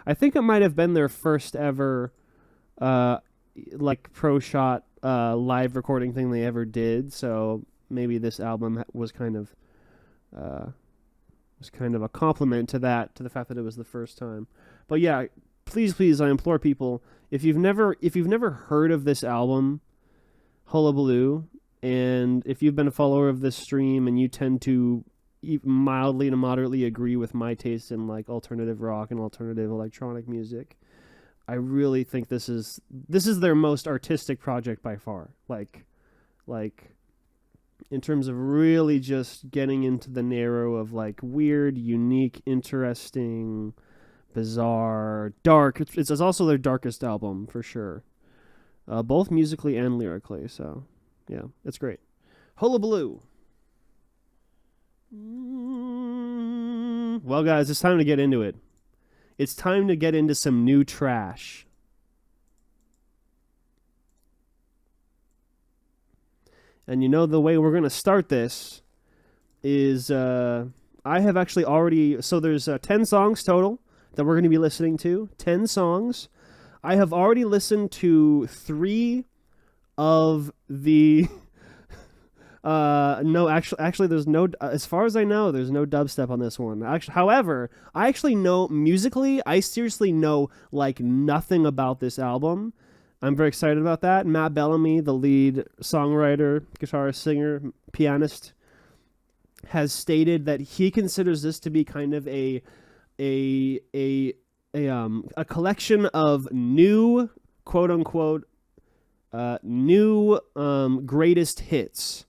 I think it might have been their first ever uh like pro shot live recording thing they ever did. So maybe this album uh was kind of a compliment to that, to the fact that it was the first time. But yeah, please, I implore people, if you've never heard of this album, Hullabaloo, and if you've been a follower of this stream and you tend to mildly to moderately agree with my taste in like alternative rock and alternative electronic music, I really think this is their most artistic project by far. Like in terms of really just getting into the narrow of like weird, unique, interesting, bizarre, dark. It's also their darkest album for sure, both musically and lyrically. So yeah, it's great. Hullabaloo. Well, guys, it's time to get into it. It's time to get into some new trash. And you know the way we're going to start this is I have actually already... So there's 10 songs total that we're going to be listening to. 10 songs. I have already listened to 3 of the... no, actually, there's no... As far as I know, there's no dubstep on this one. However, I actually know... Musically, I seriously know, like, nothing about this album. I'm very excited about that. Matt Bellamy, the lead songwriter, guitarist, singer, pianist, has stated that he considers this to be kind of a collection of new, quote unquote, new greatest hits.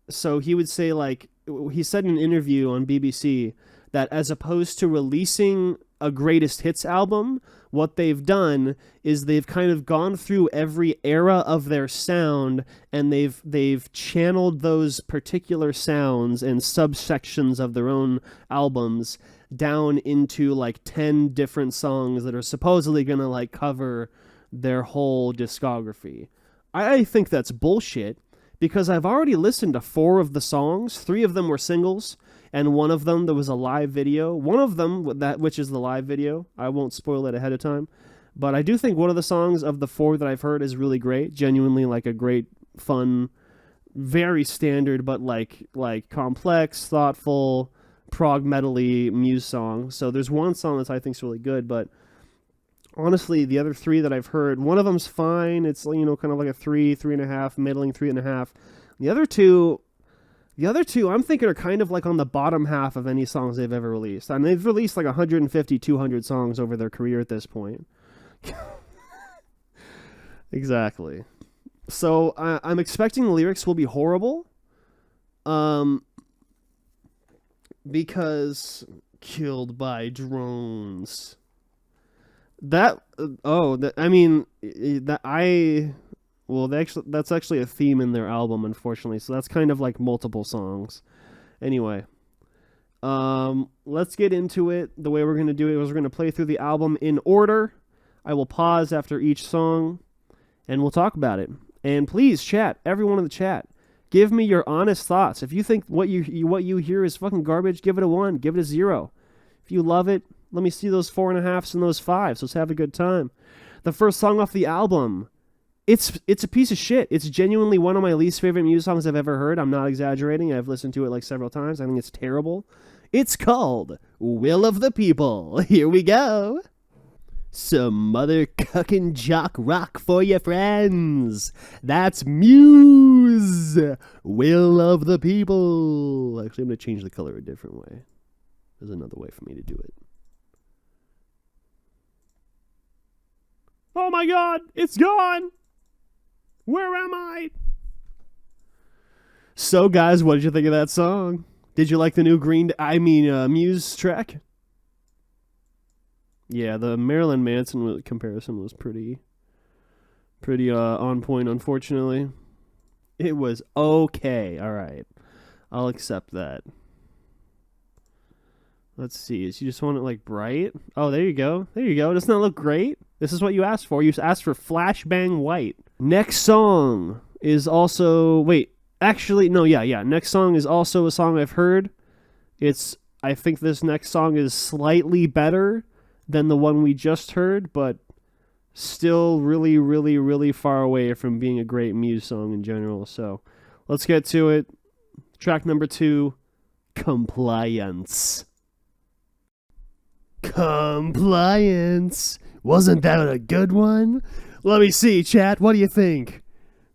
So he would say, like, he said in an interview on BBC that as opposed to releasing a greatest hits album, what they've done is they've kind of gone through every era of their sound, and they've channeled those particular sounds and subsections of their own albums down into like 10 different songs that are supposedly going to like cover their whole discography. I think that's bullshit, because I've already listened to 4 of the songs. 3 of them were singles, and one of them there was a live video. One of them, which is the live video, I won't spoil it ahead of time, but I do think one of the songs of the 4 that I've heard is really great. Genuinely like a great, fun, very standard, but like complex, thoughtful, prog metal-y Muse song. So there's one song that I think is really good, but honestly, the other 3 that I've heard, one of them's fine. It's, you know, kind of like a 3.5, middling 3.5. The other two, I'm thinking are kind of like on the bottom half of any songs they've ever released. And they've released like 150, 200 songs over their career at this point. Exactly. So I'm expecting the lyrics will be horrible. Because killed by drones. That's actually a theme in their album, unfortunately. So that's kind of like multiple songs. Anyway, let's get into it. The way we're going to do it is we're going to play through the album in order. I will pause after each song, and we'll talk about it. And please, chat, everyone in the chat, give me your honest thoughts. If you think what you hear is fucking garbage, give it a 1, give it a 0. If you love it, let me see those 4.5s and those 5s. Let's have a good time. The first song off the album, it's a piece of shit. It's genuinely one of my least favorite Muse songs I've ever heard. I'm not exaggerating. I've listened to it like several times. I think it's terrible. It's called Will of the People. Here we go. Some mother cuckin' jock rock for your friends. That's Muse. Will of the People. Actually, I'm going to change the color a different way. There's another way for me to do it. Oh my god, it's gone! Where am I? So, guys, what did you think of that song? Did you like the new Muse track? Yeah, the Marilyn Manson comparison was pretty on point, unfortunately. It was okay, alright. I'll accept that. Let's see. So you just want it like bright? Oh, there you go. There you go. Doesn't that look great? This is what you asked for. You asked for Flashbang White. Next song is also... Wait. Actually, no, yeah. Next song is also a song I've heard. I think this next song is slightly better than the one we just heard, but still really, really, really far away from being a great Muse song in general. So let's get to it. Track number 2, Compliance. Compliance. Wasn't that a good one? Let me see, chat. What do you think?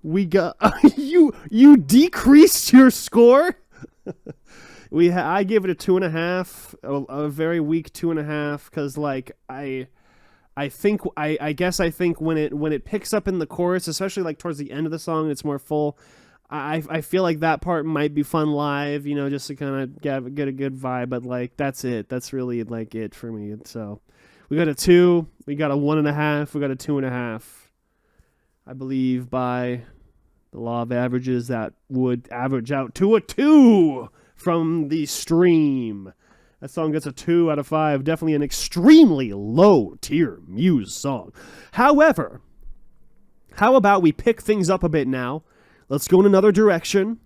We got you decreased your score. I gave it a 2.5, a very weak 2.5, because like I think when it picks up in the chorus, especially like towards the end of the song, it's more full. I feel like that part might be fun live, just to kind of get a good vibe, but like that's it. That's really like it for me. So we got a 2, we got a 1.5, we got a 2.5. I believe by the law of averages that would average out to a 2 from the stream. That song gets a 2 out of 5. Definitely an extremely low tier Muse song. However, how about we pick things up a bit now? Let's go in another direction.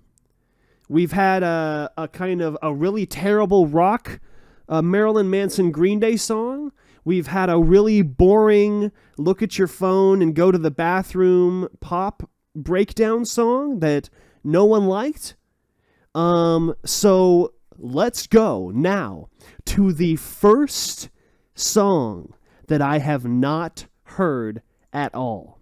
We've had a kind of a really terrible rock Marilyn Manson Green Day song. We've had a really boring look at your phone and go to the bathroom pop breakdown song that no one liked. So let's go now to the first song that I have not heard at all.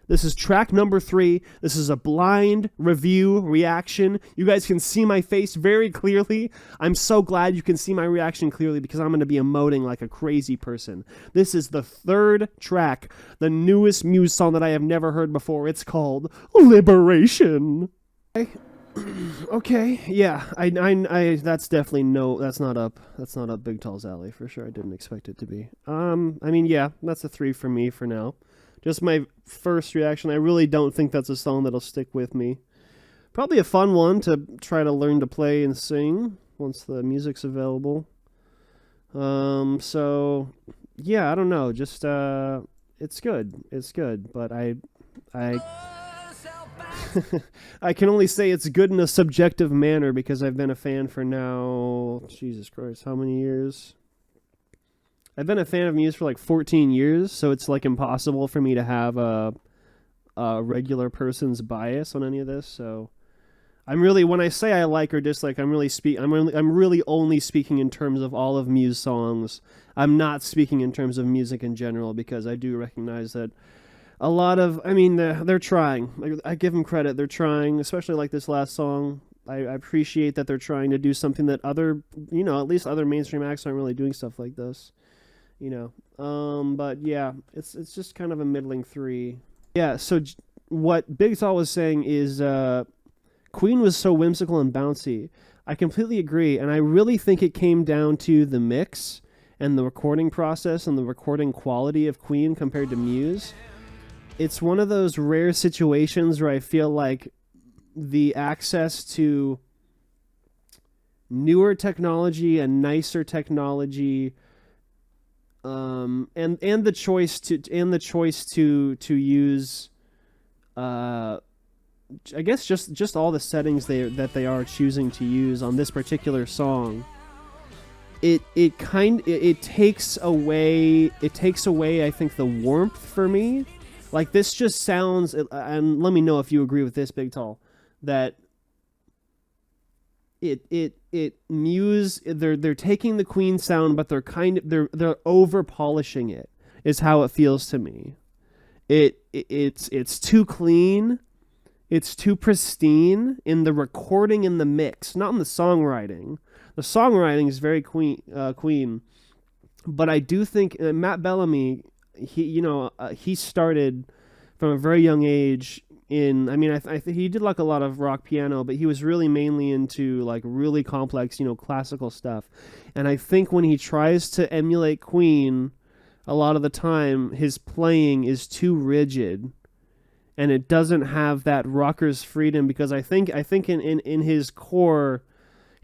This is track number 3. This is a blind review reaction. You guys can see my face very clearly. I'm so glad you can see my reaction clearly because I'm going to be emoting like a crazy person. This is the 3rd track, the newest Muse song that I have never heard before. It's called Liberation. Okay, yeah, I that's definitely that's not up Big Tall's alley for sure. I didn't expect it to be. I mean, yeah, that's a 3 for me for now. Just my first reaction. I really don't think that's a song that'll stick with me. Probably a fun one to try to learn to play and sing once the music's available. So yeah, I don't know. Just it's good. It's good, but I I can only say it's good in a subjective manner because I've been a fan for now, Jesus Christ, how many years? I've been a fan of Muse for like 14 years, so it's like impossible for me to have a regular person's bias on any of this. So I'm really, when I say I like or dislike, I'm really only speaking in terms of all of Muse songs. I'm not speaking in terms of music in general because I do recognize that a lot of, I mean, they're trying. I give them credit. They're trying, especially like this last song. I appreciate that they're trying to do something that other, at least other mainstream acts aren't really doing stuff like this. But yeah, it's just kind of a middling 3. Yeah, so what Big Tall was saying is Queen was so whimsical and bouncy. I completely agree, and I really think it came down to the mix and the recording process and the recording quality of Queen compared to Muse. It's one of those rare situations where I feel like the access to newer technology and nicer technology and the choice to use I guess just all the settings that they are choosing to use on this particular song, it takes away I think the warmth for me. Like this just sounds, and let me know if you agree with this, Big Tall, that Muse, they're taking the Queen sound, but they're over polishing it, is how it feels to me. It's too clean, it's too pristine in the recording and the mix, not in the songwriting. The songwriting is very Queen, but I do think Matt Bellamy, he started from a very young age I think he did like a lot of rock piano, but he was really mainly into like really complex, classical stuff. And I think when he tries to emulate Queen, a lot of the time his playing is too rigid and it doesn't have that rocker's freedom, because I think in his core,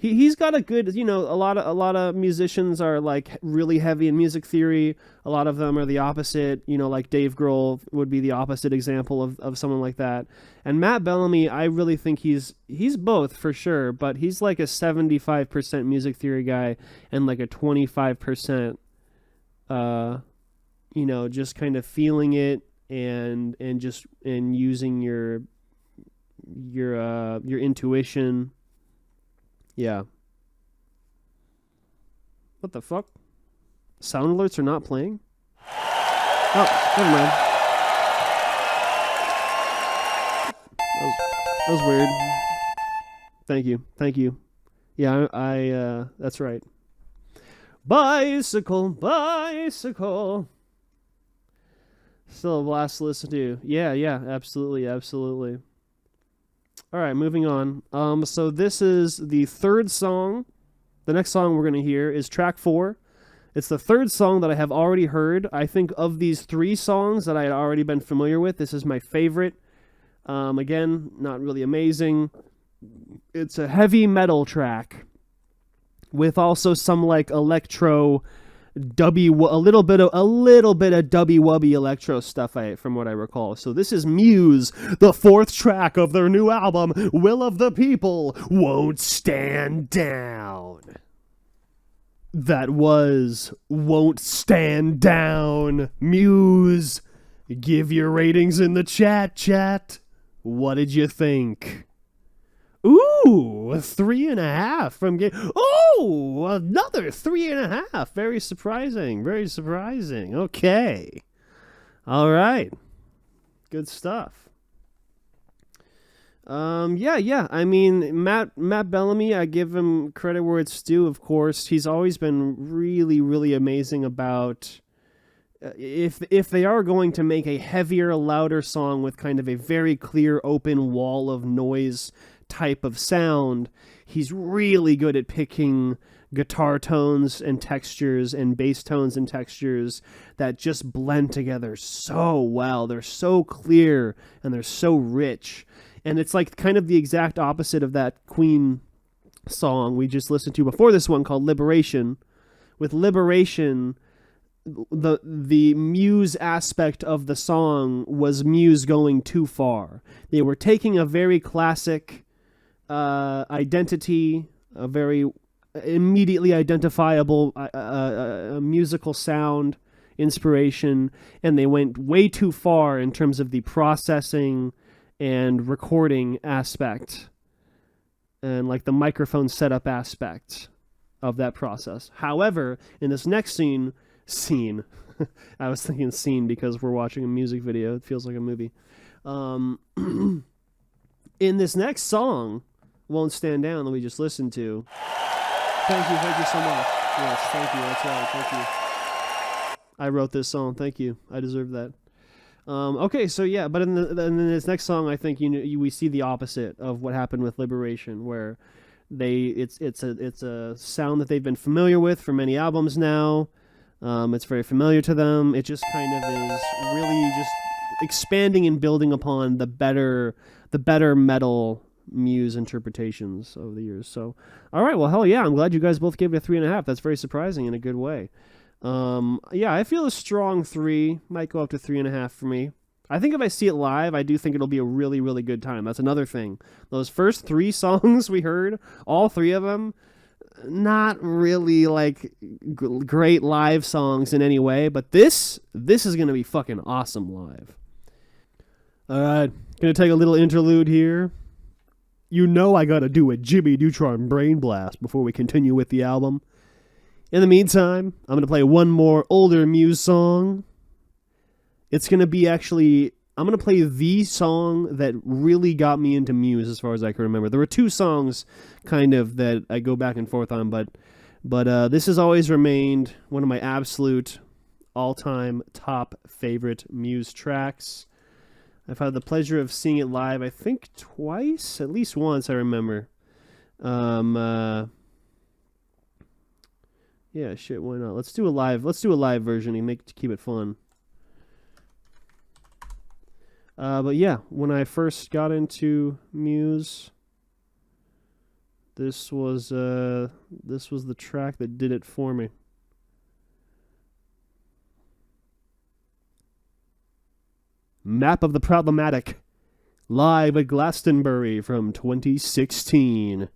he's got a good, a lot of musicians are like really heavy in music theory. A lot of them are the opposite, like Dave Grohl would be the opposite example of someone like that. And Matt Bellamy, I really think he's both for sure, but he's like a 75% music theory guy and like a 25% you know, just kind of feeling it and using your intuition. Yeah. What the fuck? Sound alerts are not playing? Oh, never mind. That was weird. Thank you. Yeah, I that's right. Bicycle. Still a blast to listen to. Yeah, absolutely. All right, moving on. So this is the third song. The next song we're going to hear is track 4. It's the third song that I have already heard. I think of these 3 songs that I had already been familiar with, this is my favorite. Again, not really amazing. It's a heavy metal track with also some like electro a little bit of dubby wubby electro stuff from what I recall. So this is Muse, the 4th track of their new album, Will of the People Won't Stand Down. That was Won't Stand Down. Muse, give your ratings in the chat. What did you think? Ooh, 3.5 from game. Oh, another 3.5. Very surprising. Okay. All right. Good stuff. Yeah. I mean, Matt Bellamy, I give him credit where it's due, of course. He's always been really, really amazing about if they are going to make a heavier, louder song with kind of a very clear, open wall of noise type of sound, he's really good at picking guitar tones and textures and bass tones and textures that just blend together so well. They're so clear and they're so rich. And it's like kind of the exact opposite of that Queen song we just listened to before this one called Liberation. With Liberation, the Muse aspect of the song was Muse going too far. They were taking a very classic identity, a very immediately identifiable musical sound, inspiration, and they went way too far in terms of the processing and recording aspect and like the microphone setup aspect of that process. However, in this next scene, I was thinking scene because we're watching a music video. It feels like a movie. In this next song, Won't Stand Down, that we just listened to. Thank you so much. Yes, thank you. That's right. Thank you. I wrote this song. Thank you. I deserve that. Okay, so yeah, but in this next song, I think we see the opposite of what happened with Liberation, where it's a sound that they've been familiar with for many albums now. It's very familiar to them. It just kind of is really just expanding and building upon the better metal Muse interpretations over the years. So, all right, well, hell yeah, I'm glad you guys both gave it a 3.5. That's very surprising in a good way. Yeah, I feel a strong 3. Might go up to 3.5 for me. I think if I see it live, I do think it'll be a really, really good time. That's another thing. Those first 3 songs we heard, all 3 of them, not really like great live songs in any way, but this is going to be fucking awesome live. All right, gonna take a little interlude here. You know I gotta do a Jimmy Neutron brain blast before we continue with the album. In the meantime, I'm going to play one more older Muse song. It's going to be I'm going to play the song that really got me into Muse as far as I can remember. There were 2 songs kind of that I go back and forth on, but this has always remained one of my absolute all-time top favorite Muse tracks. I've had the pleasure of seeing it live, I think twice, at least once I remember. Yeah, shit, why not? Let's do a live version to keep it fun. But yeah, when I first got into Muse, this was the track that did it for me. Map of the Problematic, live at Glastonbury from 2016.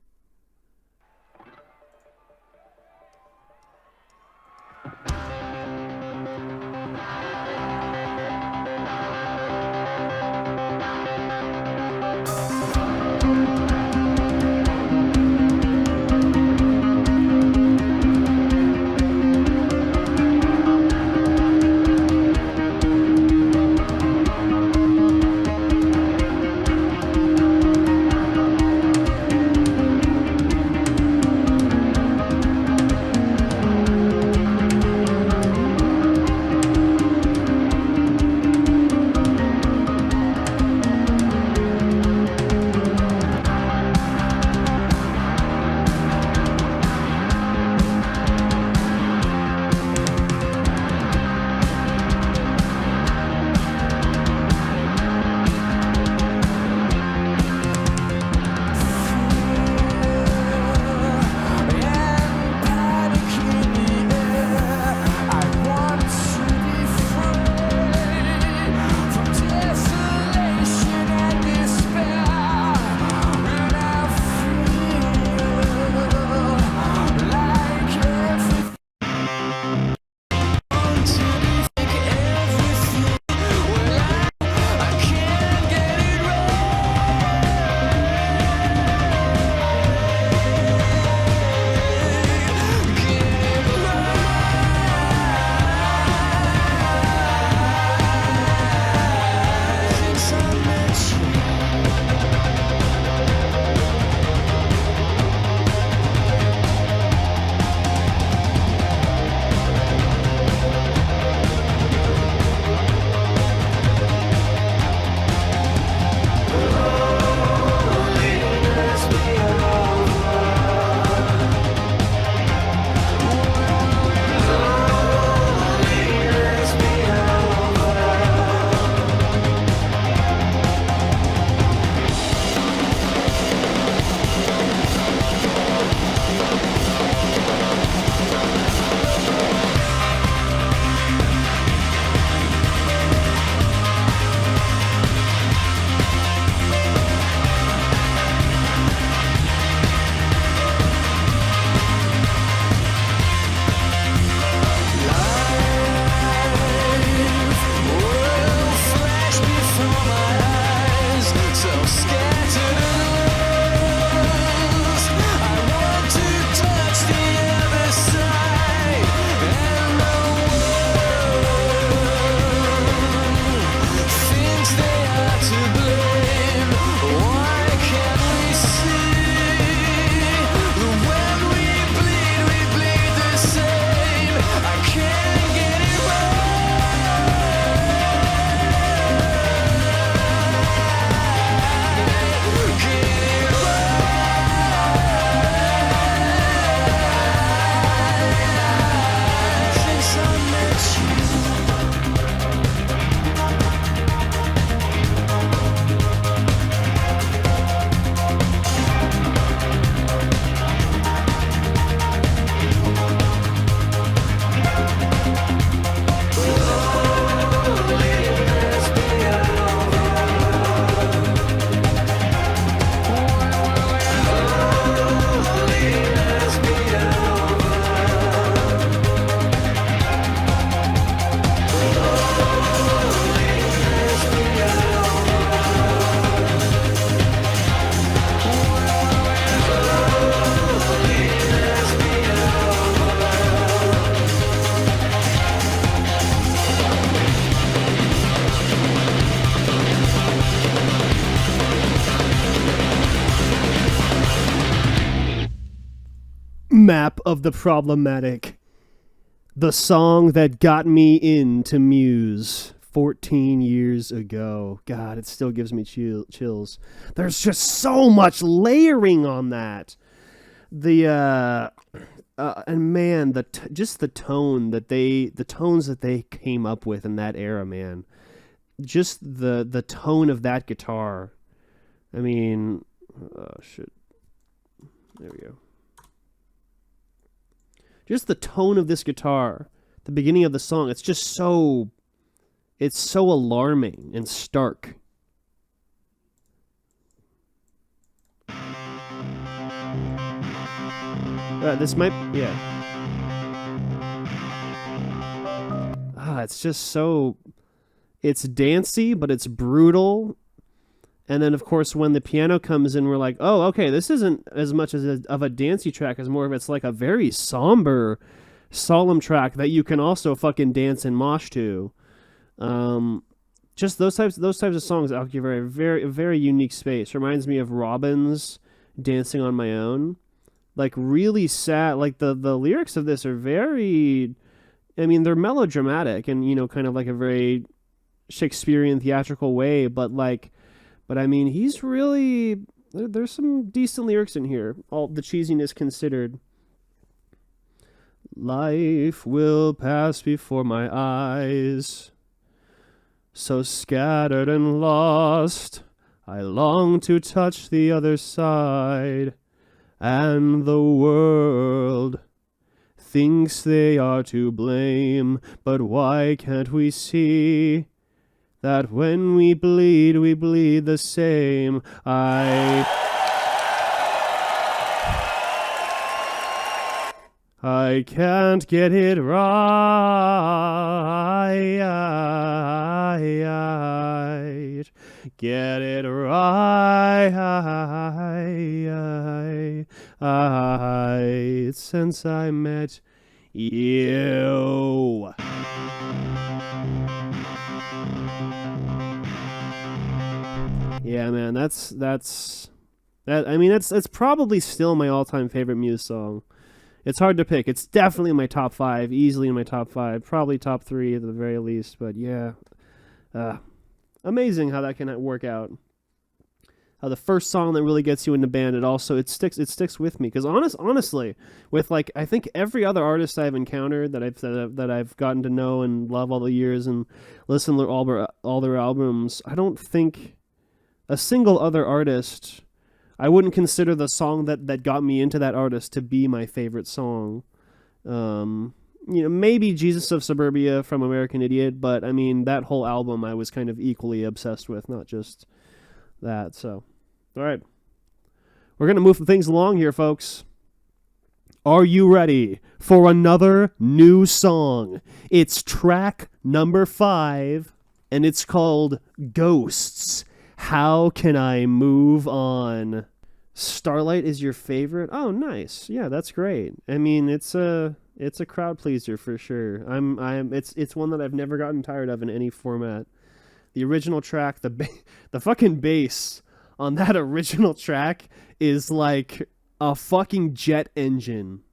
rap of the problematic. The song that got me into Muse 14 years ago. God, it still gives me chills. There's just so much layering on that. And man, just the tones that they came up with in that era, man. Just the tone of that guitar. I mean, oh shit. There we go. Just the tone of this guitar, the beginning of the song, it's so alarming and stark. This might, yeah. It's just so, it's dancey, but it's brutal. And then, of course, when the piano comes in, we're like, oh, okay, this isn't as much of a dancey track as more of it's like a very somber, solemn track that you can also fucking dance and mosh to. Just those types of songs occupy a very unique space. Reminds me of Robin's Dancing on My Own. Like, really sad. Like, the lyrics of this are very, I mean, they're melodramatic and, you know, kind of like a very Shakespearean theatrical way, but I mean, he's really, there's some decent lyrics in here, all the cheesiness considered. Life will pass before my eyes, so scattered and lost, I long to touch the other side, and the world thinks they are to blame, but why can't we see that when we bleed the same? I can't get it right. Get it right since I met you. Yeah, man, that's I mean, that's probably still my all-time favorite Muse song. It's hard to pick. It's definitely in my top 5, easily in my top 5, probably top 3 at the very least. But yeah, amazing how that can work out. How the first song that really gets you into band, it sticks with me. Because honestly, with like I think every other artist I've encountered that I've gotten to know and love all the years and listen to all their albums, I don't think a single other artist, I wouldn't consider the song that got me into that artist to be my favorite song. You know, maybe Jesus of Suburbia from American Idiot, but I mean, that whole album I was kind of equally obsessed with, not just that. So, all right. We're going to move things along here, folks. Are you ready for another new song? It's track number 5, and it's called Ghosts. How Can I Move On? Starlight is your favorite? Oh, nice. Yeah, that's great. I mean, it's a crowd pleaser for sure. It's one that I've never gotten tired of in any format. The original track, the fucking bass on that original track is like a fucking jet engine.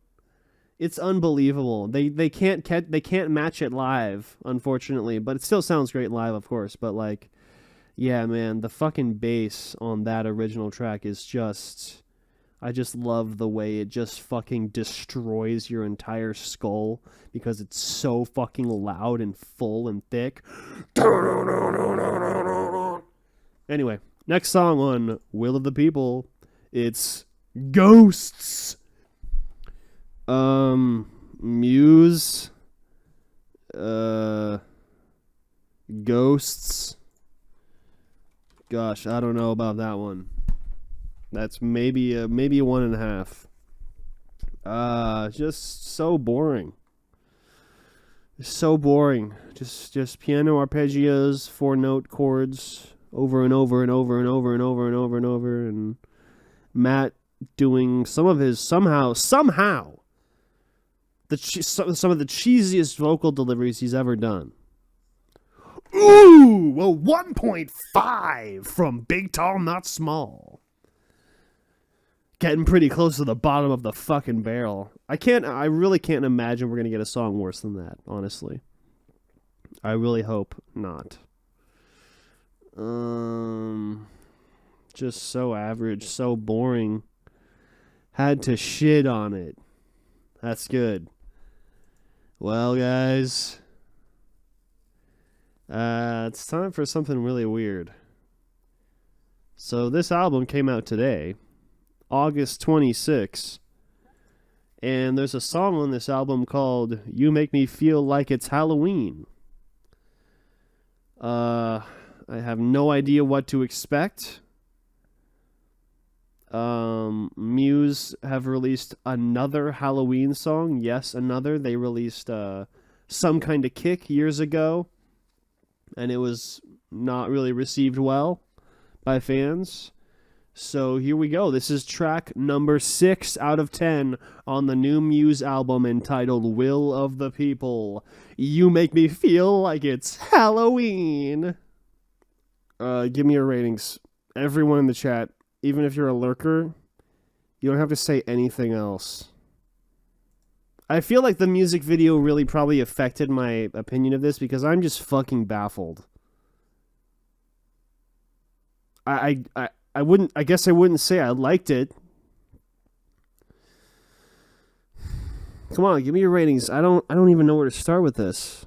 It's unbelievable. They can't match it live, unfortunately, but it still sounds great live, of course, but like, yeah, man, the fucking bass on that original track is just, I just love the way it just fucking destroys your entire skull because it's so fucking loud and full and thick. Anyway, next song on Will of the People, it's Ghosts. Muse, Ghosts. Gosh, I don't know about that one. That's maybe a 1.5. Just so boring. So boring. Just piano arpeggios, 4-note chords, over and over and over and over and over and over and over, and Matt doing some of his somehow some of the cheesiest vocal deliveries he's ever done. Ooh, well, 1.5 from Big Tall Not Small. getting pretty close to the bottom of the fucking barrel. I really can't imagine we're going to get a song worse than that, honestly. I really hope not. Just so average, so boring. Had to shit on it. That's good. Well, guys, it's time for something really weird. So this album came out today, August 26th, and there's a song on this album called "You Make Me Feel Like It's Halloween." I have no idea what to expect. Muse have released another Halloween song. Yes, another. They released Some Kind of Kick years ago, and it was not really received well by fans. So here we go. This is track number 6 out of 10 on the new Muse album entitled Will of the People. You Make Me Feel Like It's Halloween. Give me your ratings. Everyone in the chat, even if you're a lurker, you don't have to say anything else. I feel like the music video really probably affected my opinion of this because I'm just fucking baffled. I guess I wouldn't say I liked it. Come on, give me your ratings. I don't even know where to start with this.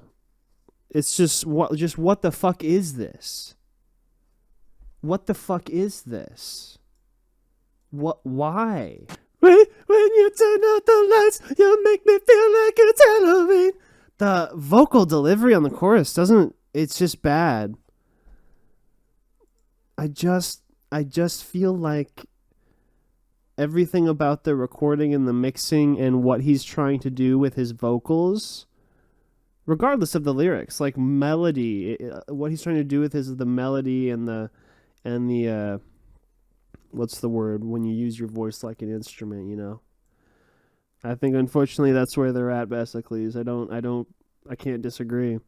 It's just what the fuck is this? What the fuck is this? Why? When you turn out the lights, you make me feel like it's Halloween. The vocal delivery on the chorus it's just bad. I just feel like everything about the recording and the mixing and what he's trying to do with his vocals, regardless of the lyrics, like melody, what he's trying to do with the melody and the what's the word when you use your voice like an instrument, you know? I think unfortunately that's where they're at, basically. I can't disagree.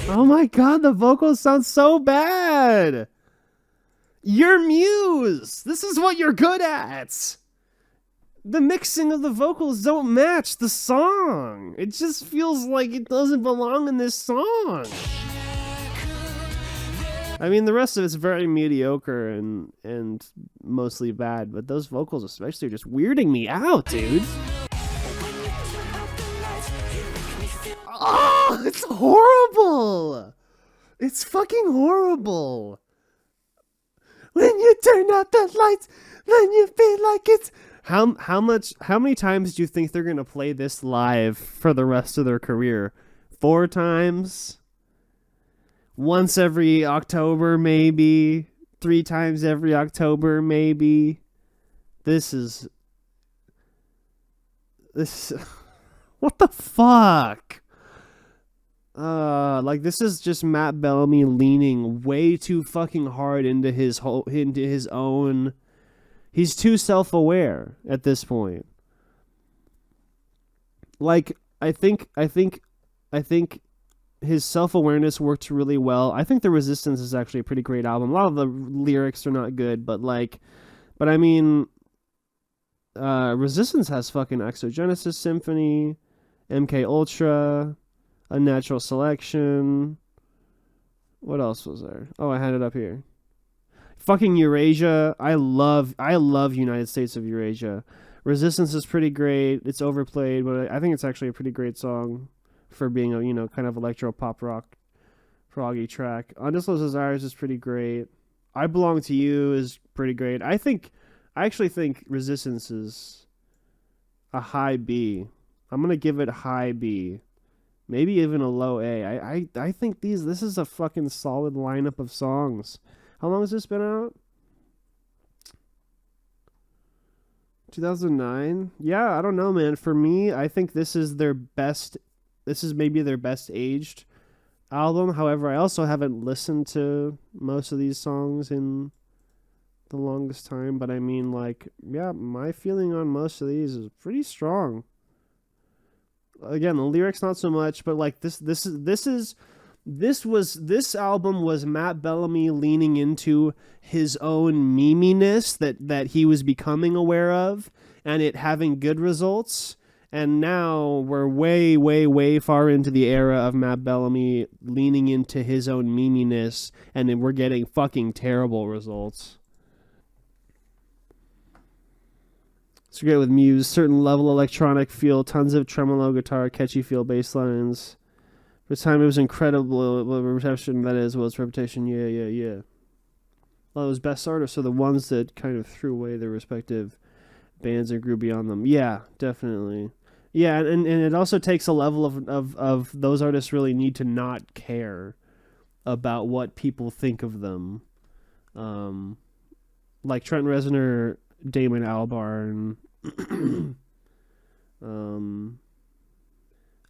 Oh my god, the vocals sound so bad! You're Muse! This is what you're good at! The mixing of the vocals don't match the song! It just feels like it doesn't belong in this song! I mean, the rest of it's very mediocre and mostly bad, but those vocals especially are just weirding me out, dude! Oh, it's horrible! It's fucking horrible! When you turn out the lights, then you feel like it's... How many times do you think they're gonna play this live for the rest of their career? 4 times? Once every October, maybe? 3 times every October, maybe? This what the fuck? This is just Matt Bellamy leaning way too fucking hard into his own. He's too self-aware at this point. Like, I think his self-awareness worked really well. I think The Resistance is actually a pretty great album. A lot of the lyrics are not good, but I mean, Resistance has fucking Exogenesis Symphony, MK Ultra, Unnatural Selection. What else was there? Oh, I had it up here. Fucking Eurasia. I love United States of Eurasia. Resistance is pretty great. It's overplayed, but I think it's actually a pretty great song for being a, kind of electro pop rock proggy track. Undisclosed Desires is pretty great. I Belong to You is pretty great. I actually think Resistance is a high B. I'm going to give it high B. Maybe even a low A. I think this is a fucking solid lineup of songs. How long has this been out? 2009? Yeah, I don't know, man. For me, I think this is maybe their best aged album. However, I also haven't listened to most of these songs in the longest time. But I mean, my feeling on most of these is pretty strong. Again, the lyrics not so much, but this is This album was Matt Bellamy leaning into his own meminess that he was becoming aware of, and it having good results. And now we're way, way, way far into the era of Matt Bellamy leaning into his own meminess, and then we're getting fucking terrible results. It's great with Muse, certain level electronic feel, tons of tremolo guitar, catchy feel, bass lines. For the time, it was incredible reception, that is, well, its reputation, yeah. Well, those best artists are the ones that kind of threw away their respective bands and grew beyond them. Yeah, definitely. Yeah, and it also takes a level of those artists really need to not care about what people think of them. Like Trent Reznor, Damon Albarn.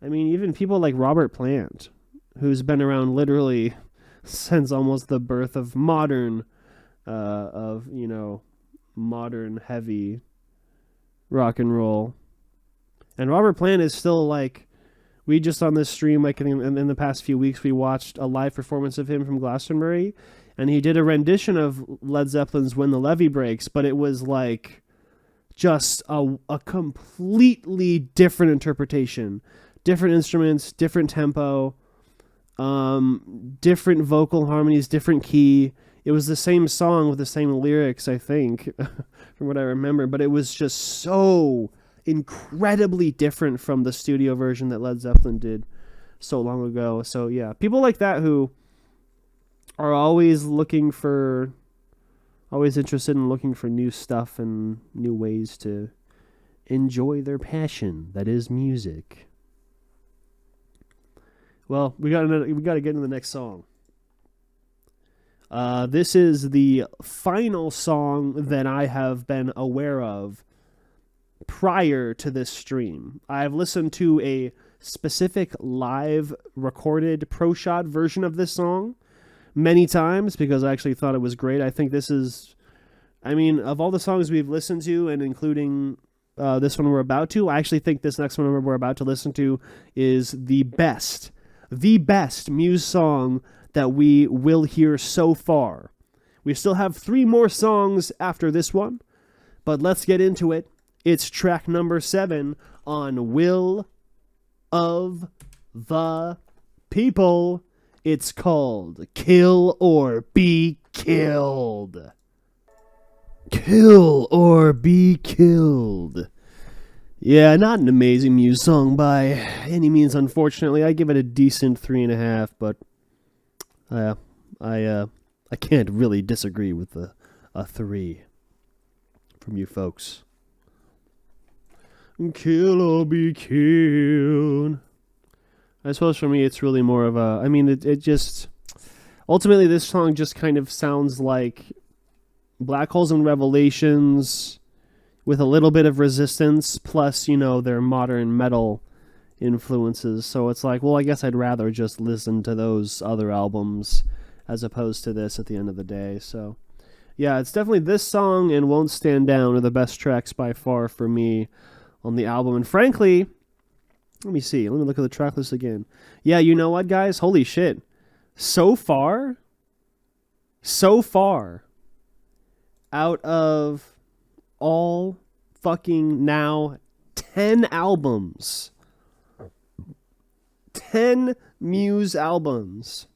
I mean, even people like Robert Plant, who's been around literally since almost the birth of modern heavy rock and roll. And Robert Plant is still like, we just on this stream, like in the past few weeks, we watched a live performance of him from Glastonbury, and he did a rendition of Led Zeppelin's When the Levee Breaks, but it was like just a completely different interpretation. Different instruments, different tempo, different vocal harmonies, different key. It was the same song with the same lyrics, I think, from what I remember, but it was just so incredibly different from the studio version that Led Zeppelin did so long ago. So yeah, people like that who are always interested in looking for new stuff and new ways to enjoy their passion, that is music. Well, we got to get into the next song. This is the final song that I have been aware of prior to this stream. I've listened to a specific live recorded pro shot version of this song many times because I actually thought it was great. I think this is, I mean, of all the songs we've listened to, and including this one we're about to, I actually think this next one we're about to listen to is the best Muse song that we will hear so far. We still have 3 more songs after this one, but let's get into it. It's track number 7 on Will of the People. It's called Kill or Be Killed. Kill or Be Killed. Yeah, not an amazing Muse song by any means, unfortunately. I give it a decent 3.5, but I can't really disagree with a 3 from you folks. Kill or be killed. I suppose for me it's really more of a, I mean, it just, ultimately this song just kind of sounds like Black Holes and Revelations with a little bit of Resistance, plus, their modern metal influences. So it's like, well, I guess I'd rather just listen to those other albums as opposed to this at the end of the day. So yeah, it's definitely this song and Won't Stand Down are the best tracks by far for me on the album. And frankly, let me look at the track list again. Yeah, you know what, guys? Holy shit. So far, out of all fucking now 10 albums, 10 Muse albums,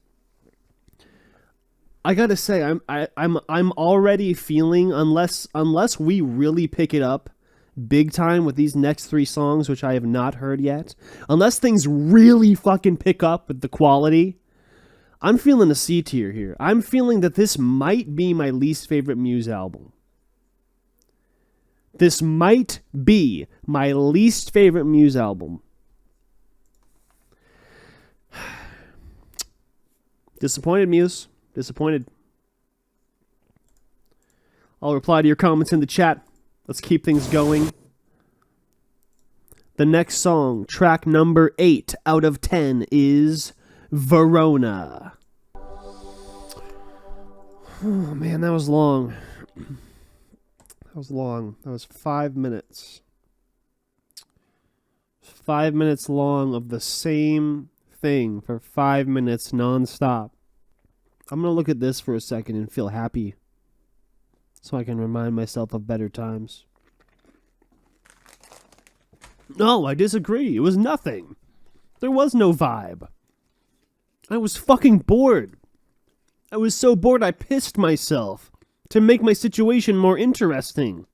I gotta say, I'm already feeling, unless we really pick it up big time with these next 3 songs, which I have not heard yet, unless things really fucking pick up with the quality, I'm feeling a C tier here. I'm feeling that this might be my least favorite Muse album. This might be my least favorite Muse album. Disappointed, Muse. Disappointed. I'll reply to your comments in the chat. Let's keep things going. The next song, track number 8 out of 10, is Verona. Oh, man, that was long. That was 5 minutes. 5 minutes long of the same thing for 5 minutes nonstop. I'm going to look at this for a second and feel happy so I can remind myself of better times. No, I disagree. It was nothing. There was no vibe. I was fucking bored. I was so bored I pissed myself to make my situation more interesting.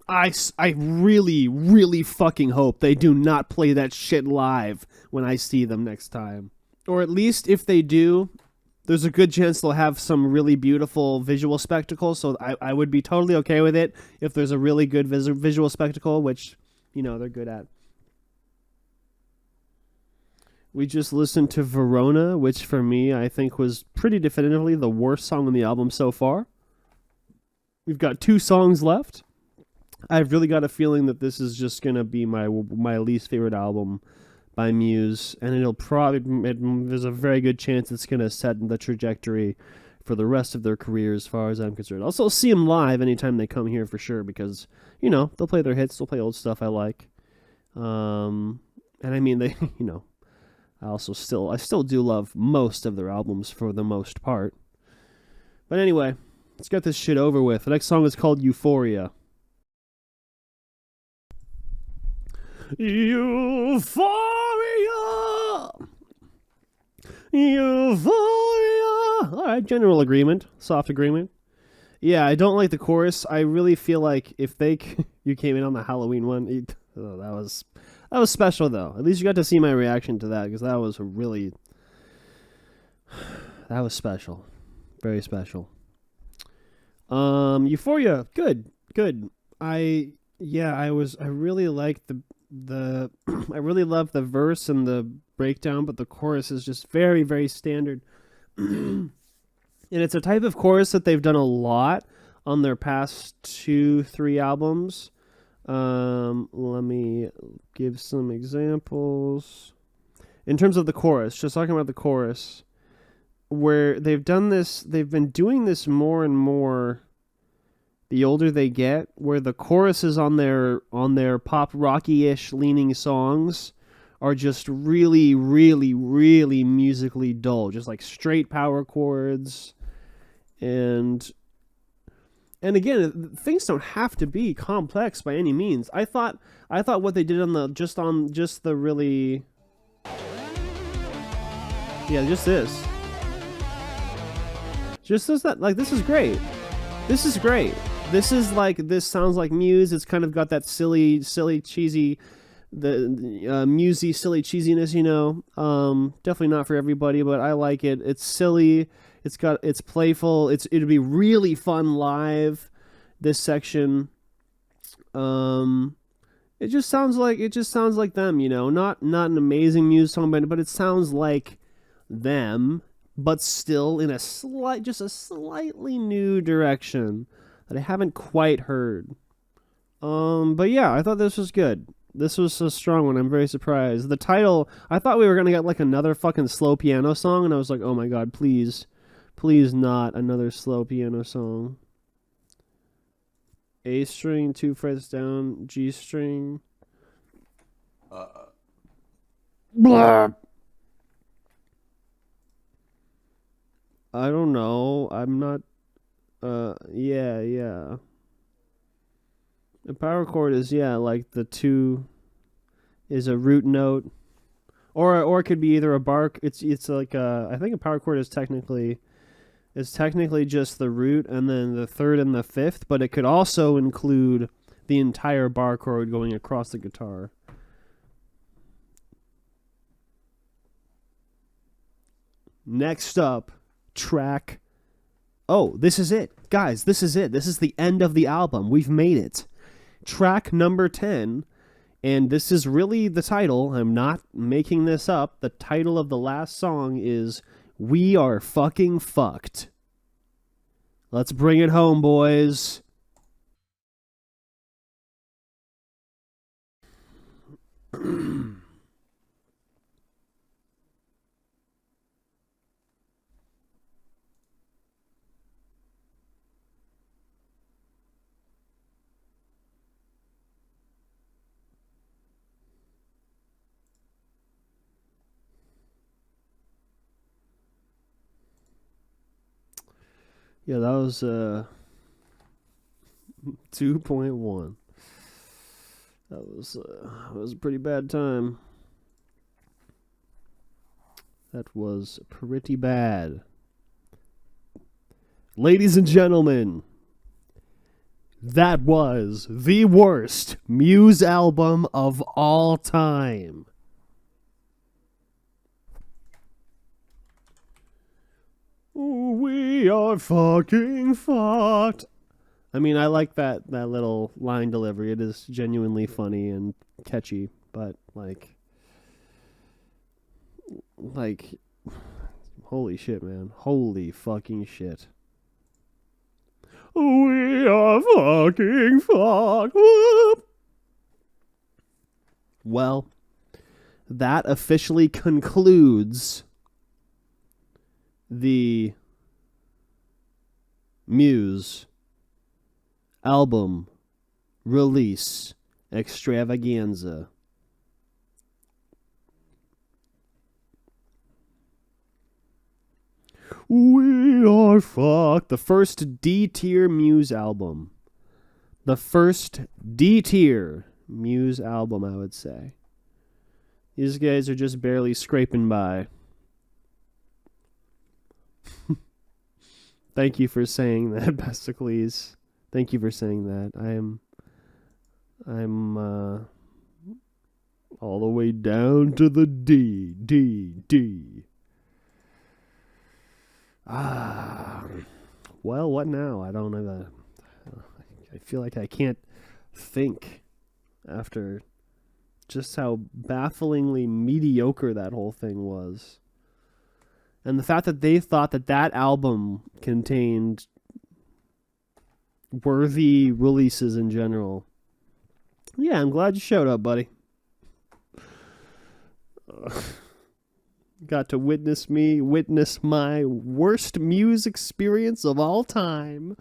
I really, really fucking hope they do not play that shit live when I see them next time. Or at least if they do, there's a good chance they'll have some really beautiful visual spectacle, so I would be totally okay with it if there's a really good visual spectacle, which, you know, they're good at. We just listened to Verona, which for me I think was pretty definitively the worst song on the album so far. We've got 2 songs left. I've really got a feeling that this is just going to be my least favorite album by Muse, and there's a very good chance it's going to set the trajectory for the rest of their career as far as I'm concerned. I'll also see them live anytime they come here for sure, because, you know, they'll play their hits, they'll play old stuff I like. And I mean, they, you know, I still do love most of their albums for the most part. But anyway, let's get this shit over with. The next song is called Euphoria. Euphoria! Euphoria! Alright, general agreement. Soft agreement. Yeah, I don't like the chorus. I really feel like if you came in on the Halloween one, that was special though. At least you got to see my reaction to that, because that was that was special. Very special. Euphoria, good. I really like I really love the verse and the breakdown, but the chorus is just very, very standard. And it's a type of chorus that they've done a lot on their past 2-3 albums. Let me give some examples. In terms of the chorus, just talking about the chorus, where they've been doing this more and more the older they get, where the choruses on their pop rocky-ish leaning songs are just really, really, really musically dull, just like straight power chords. And again, things don't have to be complex by any means. I thought what they did just that, like, this is great. This sounds like Muse. It's kind of got that silly, cheesy, Musey, silly cheesiness, you know. Definitely not for everybody, but I like it. It's silly. It's playful. It'd be really fun live. This section. It just sounds like them, you know. Not an amazing Muse song, but it sounds like them, but still in a slightly new direction that I haven't quite heard. But yeah, I thought this was good. This was a strong one. I'm very surprised. The title, I thought we were going to get like another fucking slow piano song, and I was like, oh my god, please not another slow piano song. A string, 2 frets down, G string. Blah. I don't know. I'm not. Yeah. The power chord is, like the 2 is a root note, or it could be either a bar. It's like I think a power chord is technically just the root and then the 3rd and the 5th, but it could also include the entire bar chord going across the guitar. Next up, track. Oh, this is it. Guys, this is it. This is the end of the album. We've made it. Track number 10, and this is really the title. I'm not making this up. The title of the last song is We Are Fucking Fucked. Let's bring it home, boys. Yeah, that was 2.1. That was a pretty bad time. That was pretty bad. Ladies and gentlemen, that was the worst Muse album of all time. We are fucking fucked. I mean, I like that little line delivery. It is genuinely funny and catchy, but like, holy shit, man. Holy fucking shit. We are fucking fucked. Well, that officially concludes the Muse album release extravaganza. We are fucked. The first D-tier Muse album. The first D-tier Muse album, I would say. These guys are just barely scraping by. Thank you for saying that, Bestacles. Thank you for saying that. I'm all the way down to the D. Well, what now? I don't know. I feel like I can't think after just how bafflingly mediocre that whole thing was. And the fact that they thought that album contained worthy releases in general. Yeah, I'm glad you showed up, buddy. Got to witness my worst Muse experience of all time.